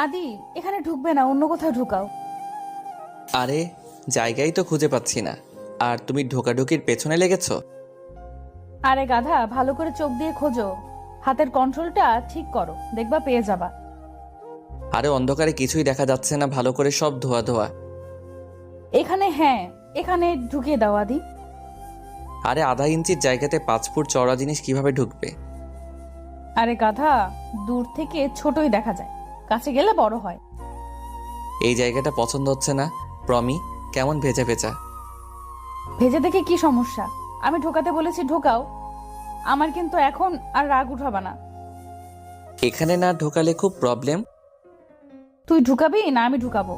আদি, এখানে ঢুকবে না, অন্য কোথাও ঢুকাও। আরে জায়গাই তো খুঁজে পাচ্ছি না, আর তুমি ঢোকাঢুকির পেছনে লেগেছ। আরে গাধা, ভালো করে চোখ দিয়ে খোঁজো, হাতের কন্ট্রোলটা ঠিক করো, দেখবা পেয়ে যাবা। আরে অন্ধকারে কিছুই দেখা যাচ্ছে না, ভালো করে সব ধোয়া ধোয়া। এখানে, হ্যাঁ এখানে ঢুকিয়ে দাও আদি। আরে আধা ইঞ্চির জায়গাতে 5 ফুট চওড়া জিনিস কিভাবে ঢুকবে? আরে গাধা, দূর থেকে ছোটই দেখা যায়, কাছে গেলে বড় হয়। এই জায়গাটা পছন্দ হচ্ছে না প্রমি, কেমন ভেজা ভেজা। ভেজে দেখে কি সমস্যা? আমি ঢোকাতে বলেছি, ঢোকাও। আমার কিন্তু এখন আর রাগ উঠাবা না। এখানে না ঢোকালে খুব প্রবলেম। তুই ঢুকাবি না আমি ঢুকাবো?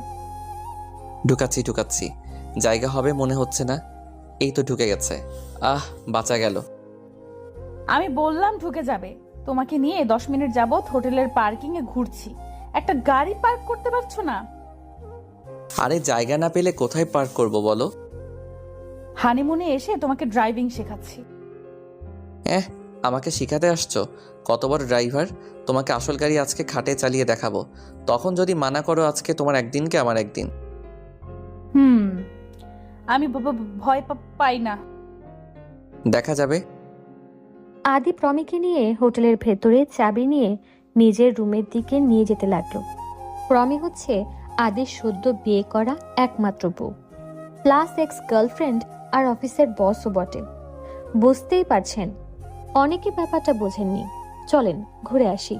ঢুকাচ্ছি ঢুকাচ্ছি, জায়গা হবে মনে হচ্ছে না। এই তো ঢুকে গেছে, আহ বাঁচা গেল। আমি বললাম ঢুকে যাবে। তোমাকে নিয়ে 10 মিনিট যাবত হোটেলের পার্কিং এ ঘুরছি, একটা গাড়ি পার্ক করতে পারছো না? আরে জায়গা না পেলে কোথায় পার্ক করব বলো? হানিমুনে এসে তোমাকে ড্রাইভিং শেখাচ্ছি। আমাকে শিখাতে আসছো? কত বড় ড্রাইভার! তোমাকে আসল গাড়ি আজকে খাটে চালিয়ে দেখাবো, তখন যদি মানা করো আজকে তোমার একদিনকে আমার একদিন। হুম, আমি ভয় পাই না। দেখা যাবে। আদি প্রমিকে নিয়ে হোটেলের ভেতরে চাবি নিয়ে নিজের রুমের দিকে নিয়ে যেতে লাগলো। প্রমি হচ্ছে আদির সদ্য বিয়ে করা একমাত্র বউ, প্লাস এক্স গার্লফ্রেন্ড আর অফিসের বসও বটে। বুঝতেই পারছেন, অনেকে ব্যাপারটা বোঝেননি। চলেন ঘুরে আসি।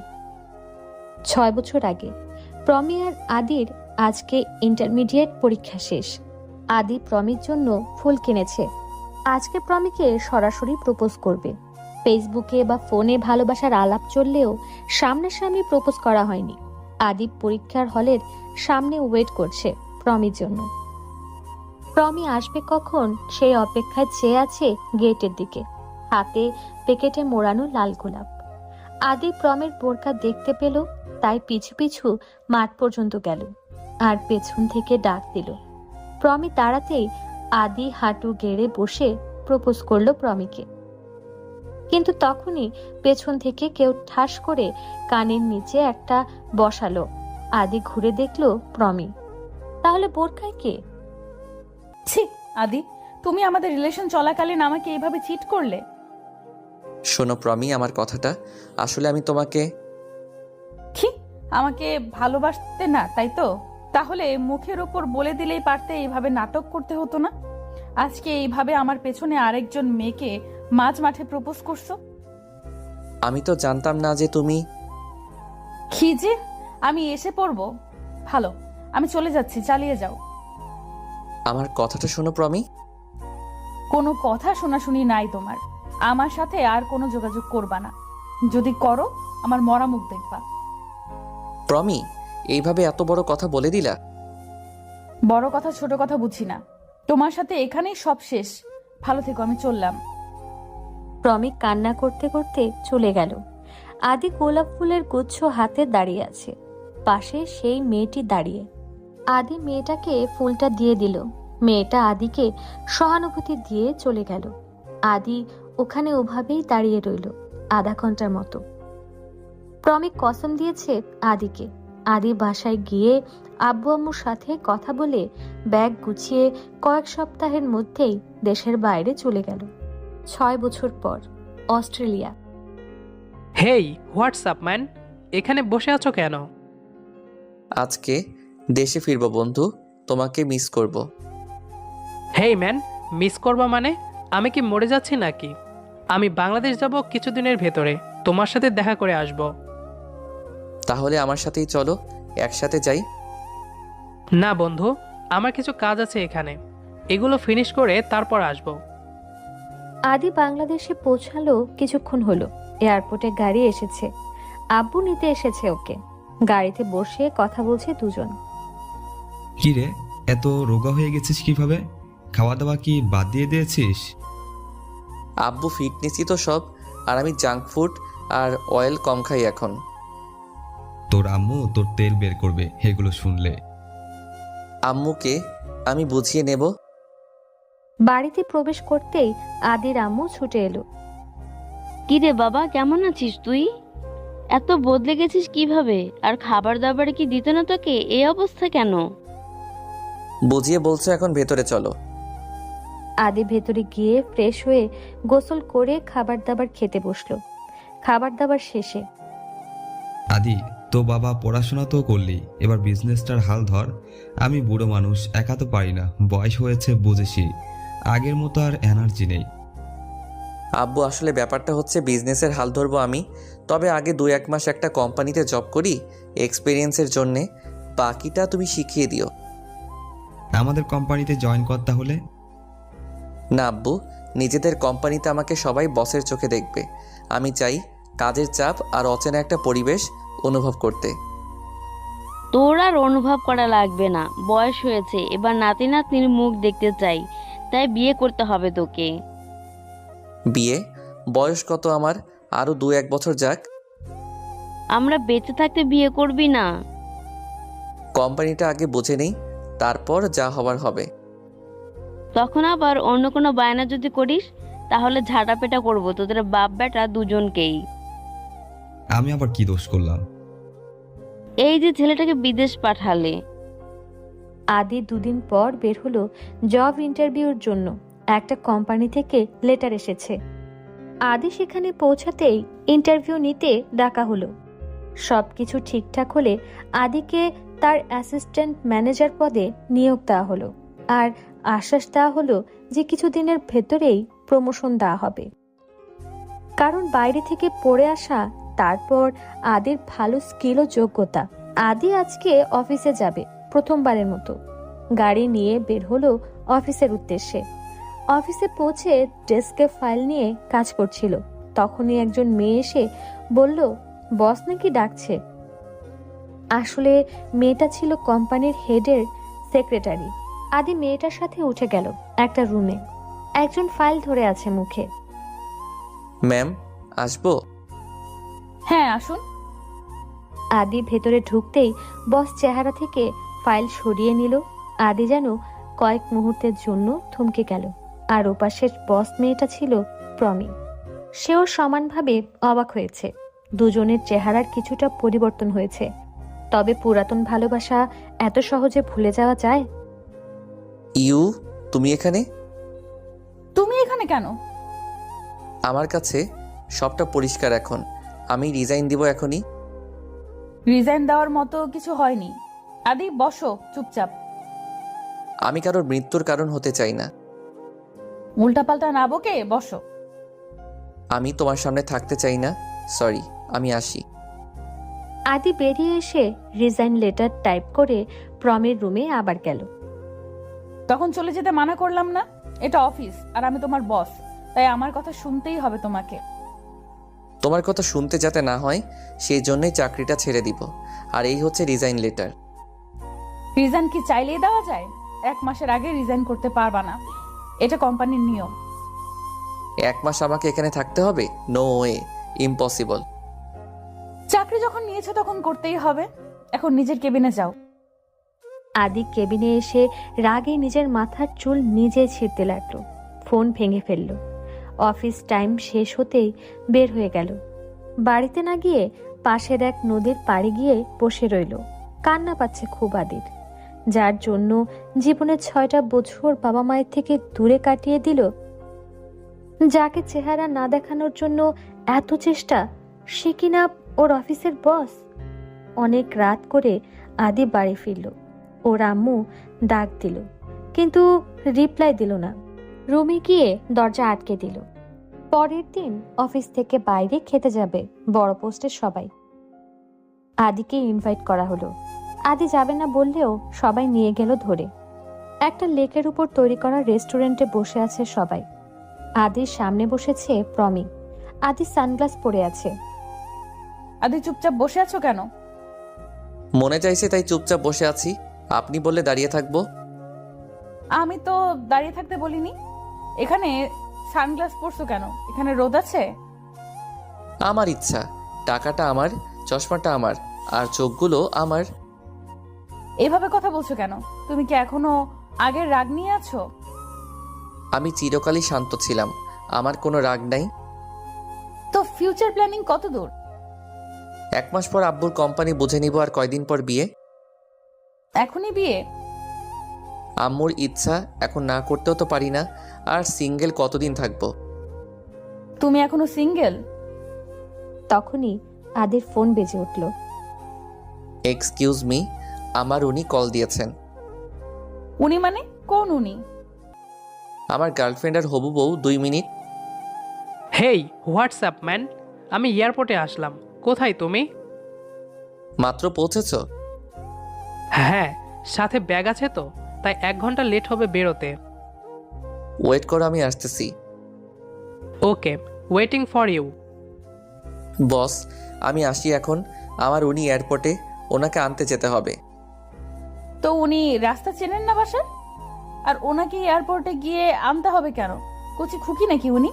6 বছর আগে প্রমি আর আদির আজকে ইন্টারমিডিয়েট পরীক্ষা শেষ। আদি প্রমির জন্য ফুল কিনেছে। আজকে প্রমিকে সরাসরি প্রপোজ করবে। ফেসবুকে বা ফোনে ভালোবাসার আলাপ চললেও সামনাসামনি প্রপোজ করা হয়নি। আদি পরীক্ষার হলের সামনে ওয়েট করছে প্রমির জন্য। প্রমি আসবে কখন সেই অপেক্ষায় চেয়ে আছে গেটের দিকে, হাতে প্যাকেটে মোড়ানো লাল গোলাপ। আদি প্রমের বোরকা দেখতে পেল, তাই পিছু পিছু মাঠ পর্যন্ত গেল আর পেছন থেকে ডাক দিল। প্রমি দাঁড়াতেই আদি হাঁটু গেড়ে বসে প্রপোজ করলো প্রমিকে। কিন্তু তখনই পেছন থেকে কেউ ঠাস করে কানের নিচে একটা বসালো। আদি ঘুরে দেখলো প্রমি। তাহলে বোরকায় কে? ছি আদি, তুমি আমাদের রিলেশন চলাকালীন আমাকে এইভাবে চিট করলে। শোনো প্রমি, আমার কথাটা, আসলে আমি তোমাকে। কি? আমাকে ভালোবাসতে না তাই তো? তাহলে মুখের ওপর বলে দিলেই পারতে, এইভাবে নাটক করতে হতো না। আজকে এইভাবে আমার পেছনে আরেকজন মেয়েকে মাঝ মাঠে প্রপোজ করছো। আমি তো জানতাম না যে তুমি। কি যে আমি এসে পড়বো? ভালো, আমি চলে যাচ্ছি, চালিয়ে যাও। আমার কথাটা শোনো প্রমি। কোনো কথা শোনাশুনি নাই তোমার। আমার সাথে আর কোনো যোগাযোগ করবা না। যদি করো, আমার মরা মুখ দেখবা। প্রমি, এইভাবে এত বড় কথা বলে দিলা? বড় কথা ছোট কথা বুঝি না, তোমার সাথে এখানেই সব শেষ। ভালো থেকো, আমি চললাম। প্রমি কান্না করতে করতে চলে গেল। আদি গোলাপ ফুলের গুচ্ছ হাতে দাঁড়িয়ে আছে, পাশে সেই মেয়েটি দাঁড়িয়ে। আদি মেয়েটাকে ফুলটা দিয়ে দিল। মেয়েটা আদিকে সহানুভূতি দিয়ে চলে গেল। আদি ওখানে ওভাবেই দাঁড়িয়ে রইল আধা ঘন্টার মতো। প্রমি কসম দিয়েছে আদিকে, আদি বাসায় গিয়ে আব্বু আম্মুর সাথে কথা বলে ব্যাগ গুছিয়ে কয়েক সপ্তাহের মধ্যেই দেশের বাইরে চলে গেল। 6 বছর পর অস্ট্রেলিয়া। হেই, হোয়াটসঅ্যাপ ম্যান, এখানে বসে আছো কেন? আজকে দেশে ফিরবো বন্ধু, তোমাকে মিস করব। হেই ম্যান, মিস করবা মানে? আমি কি মরে যাচ্ছি নাকি? আমি বাংলাদেশ যাব কিছুদিনের ভেতরে, তোমার সাথে দেখা করে আসব। তাহলে আমার সাথেই চলো, একসাথে যাই। না বন্ধু, আমার কিছু কাজ আছে এখানে, এগুলো ফিনিশ করে তারপর আসব। আদি বাংলাদেশে পৌঁছালো কিছুক্ষণ হলো। এয়ারপোর্টে গাড়ি এসেছে, আব্বু নিতে এসেছে ওকে। গাড়িতে বসে কথা বলছে দুজন। কি রে, এত রোগা হয়ে গেছিস কিভাবে? খাওয়া দাওয়া কি বাদ দিয়ে দিয়েছিস? আব্বু ফিটনেসই তো সব, আর আমি জাঙ্ক ফুড আর অয়েল কম খাই এখন। তোর আম্মু তোর তেল বের করবে এগুলো শুনলে। আম্মুকে আমি বুঝিয়ে নেব। বাড়িতে প্রবেশ করতেই আদির আম্মু ছুটে এলো। কি রে বাবা, কেমন আছিস তুই? এত বদলে গেছিস কিভাবে? আর খাবার দাবার কি দিত না তোকে? এই অবস্থা কেন? বুঝিয়ে বলছো, এখন ভেতরে চলো। আদি ভেতরে গিয়ে ফ্রেশ হয়ে গোসল করে খাবার দাবার খেতে বসলো। খাবার দাবার শেষে আদি, তো বাবা পড়াশোনা তো করলি, এবার বিজনেসটার হাল ধর। আমি বুড়ো মানুষ, একা তো পারি না, বয়স হয়েছে বুঝেছি, আগের মতো আর এনার্জি নেই। আব্বু, আসলে ব্যাপারটা হচ্ছে বিজনেসের হাল ধরবো আমি, তবে আগে 2-1 মাস একটা কোম্পানিতে জব করি এক্সপিরিয়েন্সের জন্যে, বাকিটা তুমি শিখিয়ে দিও। আমাদের কোম্পানিতে জয়েন কর তাহলে। না আব্বু, নিজেদের কোম্পানিতে আমাকে সবাই বসের চোখে দেখবে। আমি চাই কাজের চাপ আর অচেনা একটা পরিবেশ অনুভব করতে। তোর আর অনুভব করা লাগবে না, বয়স হয়েছে, এবার নাতি নাতনির মুখ দেখতে চাই, তাই বিয়ে করতে হবে তোকে। বিয়ে? বয়স কত আমার? আরও 2-1 বছর যাক। আমরা বেঁচে থাকতে বিয়ে করবি না? কোম্পানিটা আগে বুঝে নেই, তারপর যা হবার হবে। তখন আবার অন্য কোনো বায়না যদি করিস, তাহলে ঝাঁটাপেটা করবো তোদের বাপ বেটা দুজনকেই। আমি আবার কি দোষ করলাম? এই যে ছেলেটাকে বিদেশ পাঠালে। আদি 2 দিন পর বের হলো জব ইন্টারভিউর জন্য। একটা কোম্পানি থেকে লেটার এসেছে। আদি সেখানে পৌঁছাতেই ইন্টারভিউ নিতে ডাকা হলো। সবকিছু ঠিকঠাক হলে আদিকে তার অ্যাসিস্ট্যান্ট ম্যানেজার পদে নিয়োগ দেওয়া হলো, আর আশ্বাস দেওয়া হলো যে কিছুদিনের ভেতরেই প্রমোশন দেওয়া হবে। কারণ বাইরে থেকে পড়ে আসা, তারপর আদির ভালো স্কিল ও যোগ্যতা। আদি আজকে অফিসে যাবে প্রথমবারের মতো। গাড়ি নিয়ে বের হলো অফিসের উদ্দেশ্যে। অফিসে পৌঁছে ডেস্কে ফাইল নিয়ে কাজ করছিল, তখনই একজন মেয়ে এসে বলল বস নাকি ডাকছে। আসলে মেয়েটা ছিল কোম্পানির হেডের সেক্রেটারি। আদি মেয়েটার সাথে উঠে গেল একটা রুমে। একজন ফাইল ধরে আছে মুখে। ম্যাম, আসবো? হ্যাঁ, আসুন। আদি ভেতরে ঢুকতেই বস চেহারা থেকে ফাইল সরিয়ে নিল। আদি যেন কয়েক মুহূর্তের জন্য থমকে গেল। আর ওপাশের বস মেয়েটা ছিল প্রমি। সেও সমানভাবে অবাক হয়েছে। দুজনের চেহারার কিছুটা পরিবর্তন হয়েছে, তবে পুরাতন ভালোবাসা এত সহজে ভুলে যাওয়া যায়? তুমি এখানে? তুমি এখানে কেন? আমার কাছে সবটা পরিষ্কার এখন। আমি রিজাইন দিব এখনই। রিজাইন দেওয়ার মতো কিছু হয়নি। আদি, বসো চুপচাপ। আমি কারোর মৃত্যুর কারণ হতে চাই না। উল্টাপাল্টা না বকে বসো। আমি তোমার সামনে থাকতে চাই না। সরি, আমি আসি। আদি বেরিয়ে এসে রিজাইন লেটার টাইপ করে প্রমির রুমে আবার গেল। তখন চলে যেতে মানা করলাম না? এটা অফিস আর আমি তোমার বস, তাই আমার কথা শুনতেই হবে তোমাকে। তোমার কথা শুনতে যাতে না হয় সেই জন্যই চাকরিটা ছেড়ে দিব। আর এই হচ্ছে রিজাইন লেটার। রিজাইন কি চাইলেই দেওয়া যায়? 1 মাসের আগে রিজাইন করতে পারবা না, এটা কোম্পানির নিয়ম। 1 মাস আমাকে এখানে থাকতে হবে? No way, impossible. চাকরি যখন নিয়েছো তখন করতেই হবে। এখন নিজের কেবিনে যাও। আদি কেবিনে এসে রাগে নিজের মাথার চুল নিজে ছিঁড়তে লাগলো। ফোন ভেঙে ফেলল। অফিস টাইম শেষ হতেই বের হয়ে গেল। বাড়িতে না গিয়ে পাশের এক নদীর পাড়ে গিয়ে বসে রইল। কান্না পাচ্ছে খুব আদির, যার জন্য জীবনের 6টা বছর বাবা মায়ের থেকে দূরে কাটিয়ে দিল। যাকে চেহারা না দেখানোর জন্য এত চেষ্টা, সে কিনা ওর অফিসের বস। অনেক রাত করে আদি বাড়ি ফিরল। ওর আম্মু ডাক দিল, কিন্তু রিপ্লাই দিল না। রুমে গিয়ে দরজা আটকে দিল। পরের দিন অফিস থেকে বাইরে খেতে যাবে বড় পোস্টের সবাই। আদিকে ইনভাইট করা হলো। আদি যাবে না বললেও সবাই নিয়ে গেল ধরে। একটা লেকের উপর তৈরি করা রেস্টুরেন্টে বসে আছে সবাই। আদির সামনে বসেছে প্রমি। আদি সানগ্লাস পরে আছে। আদি, চুপচাপ বসে আছো কেন? মনে চাইছে তাই চুপচাপ বসে আছি। আপনি বললে দাঁড়িয়ে থাকবো। আমি তো দাঁড়িয়ে থাকতে বলিনি। এখানে সানগ্লাস পরছো কেন? এখানে রোদ আছে। আমার ইচ্ছা। টাকাটা আমার, চশমাটা আমার, আর চোখগুলো আমার। এভাবে কথা বলছো কেন? তুমি কি এখনো আগের রাগ নিয়ে আছো? আমি চিরকালই শান্ত ছিলাম, আমার কোনো রাগ নাই। তো ফিউচার প্ল্যানিং কত দূর? 1 মাস পর আব্বুর কোম্পানি বুঝে নিব। আর কয়দিন পর বিয়ে? এখনই বিয়ে? আম্মুর ইচ্ছা, এখন না করতেও তো পারি না। আর সিঙ্গেল কতদিন থাকবো? তুমি এখনো সিঙ্গেল? তখনই আদির ফোন বেজে উঠল। এক্সকিউজ মি, আমার উনি কল দিয়েছেন। উনি মানে কোন উনি? আমার গার্লফ্রেন্ড আর হবু বউ, 2 মিনিট। হেই, হোয়াটসঅ্যাপ ম্যান, আমি এয়ারপোর্টে আসলাম। কোথায় তুমি? মাত্র পৌঁছেছ? হ্যাঁ, সাথে ব্যাগ আছে তো, তাই 1 ঘন্টা লেট হবে বেরোতে। ওয়েট করো, আমি আসতেছি। ওকে, ওয়েটিং ফর ইউ। বস, আমি আসি এখন। আমার উনি এয়ারপোর্টে, ওনাকে আনতে যেতে হবে। তো উনি রাস্তা চেনেন না বাসার? আর ওনাকে এয়ারপোর্টে গিয়ে আনতে হবে কেন? কচি খুকি নাকি উনি?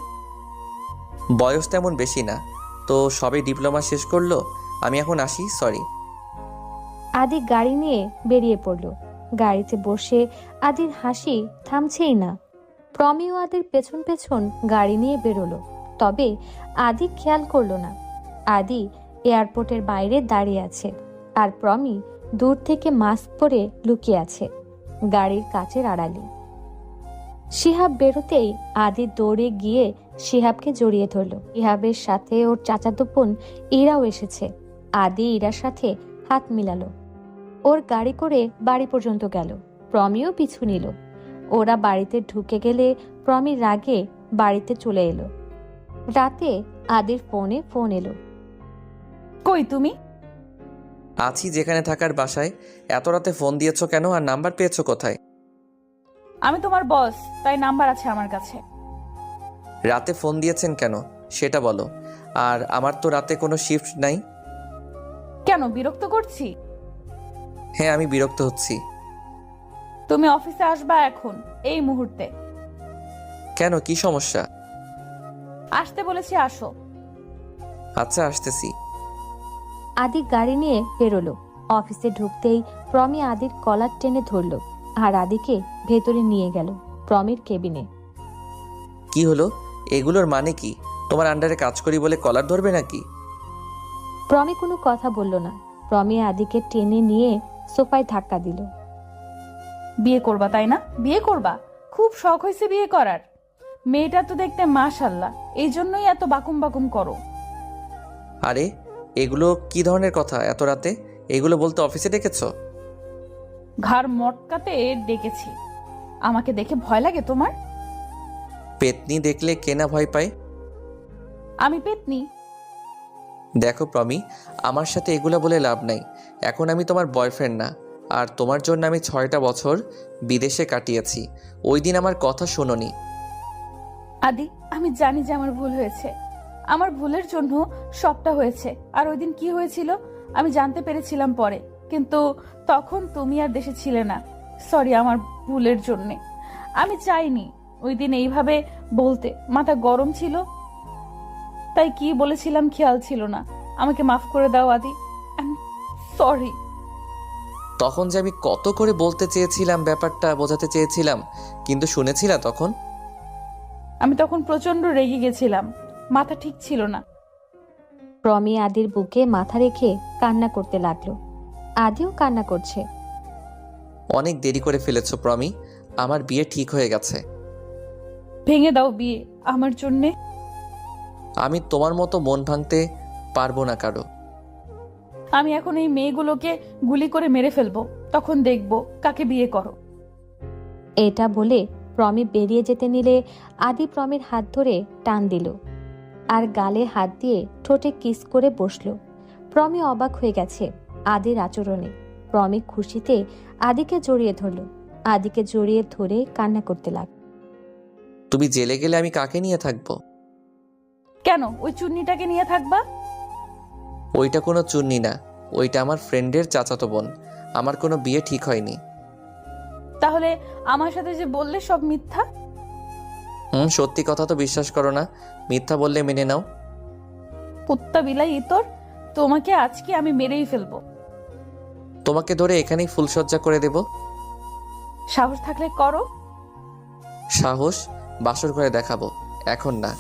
বয়স তেমন বেশি না, তো সবে ডিপ্লোমা শেষ করলো। আমি এখন আসি, সরি। আদি গাড়ি নিয়ে বেরিয়ে পড়ল। গাড়িতে বসে আদির হাসি থামছেই না। প্রমিও আদির পেছন পেছন গাড়ি নিয়ে বেরোলো, তবে আদি খেয়াল করলো না। আদি এয়ারপোর্টের বাইরে দাঁড়িয়ে আছে, আর প্রমি দূর থেকে মাস্ক পরে লুকিয়ে আছে গাড়ির কাচের আড়ালে। শিহাব বেরোতেই আদি দৌড়ে গিয়ে শিহাবকে জড়িয়ে ধরলো। শিহাবের সাথে ওর চাচাতো বোন ইরাও এসেছে। আদি ইরার সাথে হাত মিলালো, ওর গাড়ি করে বাড়ি পর্যন্ত গেল। প্রমিও পিছু নিল। ওরা বাড়িতে ঢুকে গেলে প্রমি রাগে বাড়িতে চলে এলো। রাতে আদির ফোনে ফোন এলো। কই তুমি? আছি যেখানে থাকার বাসায়। এত রাতে ফোন দিয়েছো কেন, আর নাম্বার পেয়েছো কোথায়? আমি তোমার বস, তাই নাম্বার আছে আমার কাছে। রাতে ফোন দিয়েছেন কেন সেটা বলো। আর আমার তো রাতে কোনো শিফট নাই। কেন বিরক্ত করছি? হ্যাঁ, আমি বিরক্ত হচ্ছি। তুমি অফিসে আসবা এখন, এই মুহূর্তে। কেন, কি সমস্যা? আসতে বলেছি, আসো। আচ্ছা, আসতেছি। আদি গাড়ি নিয়ে বেরোলো। অফিসে ঢুকতেই প্রমি আদির কলার টেনে ধরলো আর আদিকে ভেতরে নিয়ে গেল প্রমির কেবিনে। কি হলো? এগুলোর মানে কি? তোমার আন্ডারে কাজ করি বলে কলার ধরবে নাকি? প্রমি কোনো কথা বলল না। প্রমি আদিকে টেনে নিয়ে সোফায় ধাক্কা দিল। বিয়ে করবা তাই না? বিয়ে করবা? খুব শখ হয়েছে বিয়ে করার। মেয়েটা তো দেখতে মাশাআল্লাহ, এই জন্যই এত বাকুম বাকুম করো। আরে, এগুলো কি ধরনের কথা এত রাতে? এগুলো বলতে অফিসে ডেকেছো? ঘাড় মটকাতে ডেকেছি। আমাকে দেখে ভয় লাগে তোমার? পেতনি দেখলে কেনা ভয় পায়? আমি পেতনি? দেখো প্রমি, আমার সাথে এগুলো বলে লাভ নাই। এখন আমি তোমার বয়ফ্রেন্ড না। আর তোমার জন্য আমি 6টা বছর বিদেশে কাটিয়েছি। ওই দিন আমার কথা শোনোনি। আদি, আমি জানি যে আমার ভুল হয়েছে। আমার ভুলের জন্য সবটা হয়েছে। আর ওই দিন কি হয়েছিল আমি জানতে পেরেছিলাম পরে, কিন্তু তখন তুমি আর দেশে ছিলে না। সরি আমার ভুলের জন্যে। আমি চাইনি ওই দিন এইভাবে বলতে, মাথা গরম ছিল তাই কি বলেছিলাম খেয়াল ছিল না। আমাকে মাফ করে দাও আদি, সরি। তখন যে আমি কত করে বলতে চেয়েছিলাম, ব্যাপারটা বোঝাতে চেয়েছিলাম, কিন্তু শুনেছিলা তখন? আমি তখন প্রচন্ড রেগে গেছিলাম, মাথা ঠিক ছিল না। প্রমি আদির বুকে মাথা রেখে কান্না করতে লাগলো। আদিও কান্না করছে। অনেক দেরি করে ফেলেছো প্রমি, আমার বিয়ে ঠিক হয়ে গেছে। ভেঙে দাও বিয়ে আমার জন্যে। আমি তোমার মতো মন ভাঙতে পারবো না কারো। আমি এখন এই মেয়েগুলোকে গুলি করে মেরে ফেলবো, তখন দেখবো কাকে বিয়ে করো। এটা বলে প্রমি বেরিয়ে যেতে নিলে আদি প্রমির হাত ধরে টান দিল আর গালে হাত দিয়ে ঠোঁটে কিস করে বসলো। প্রমি অবাক হয়ে গেছে আদির আচরণে। প্রমি খুশিতে আদিকে জড়িয়ে ধরল। আদিকে জড়িয়ে ধরে কান্না করতে লাগলো। তুমি জেলে গেলে আমি কাকে নিয়ে থাকবো? কেন ওই চুন্নিটাকে নিয়ে থাকবা? ওইটা কোনো চুন্নি না, ওইটা আমার ফ্রেন্ডের চাচাতো বোন। আমার কোনো বিয়ে ঠিক হয়নি। তাহলে আমার সাথে যে বললে সব মিথ্যা? সত্যি কথা তো বিশ্বাস করো না, মিথ্যা বললে মেনে নাও। কুত্তা বিলাই ইতর, তোমাকে আজকে আমি মেরেই ফেলবো। তোমাকে ধরে এখানেই ফুলসজ্জা করে দেব। সাহস থাকলে করো। সাহস বাসর করে দেখাবো, এখন না।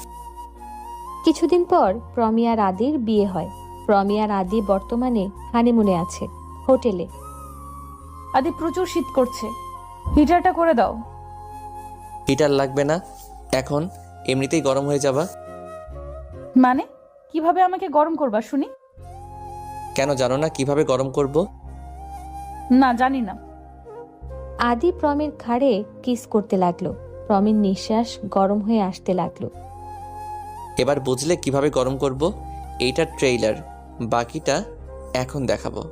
কিছুদিন পর প্রমি আর আদির বিয়ে হয়। প্রমি আর আদি বর্তমানে হানিমুনে আছে হোটেলে। আদি প্রচুর শীত করছে, হিটারটা করে দাও। হিটার লাগবে না, এখন এমনিতেই গরম হয়ে যাবা। মানে কিভাবে আমাকে গরম করবা শুনি? কেন জানো না কিভাবে গরম করব? না, জানি না। আদি প্রমির ঘাড়ে কিস করতে লাগলো। প্রমির নিঃশ্বাস গরম হয়ে আসতে লাগলো। এবার বুঝলে কিভাবে গরম করব? এইটা ট্রেইলার, বাকিটা এখন দেখাবো।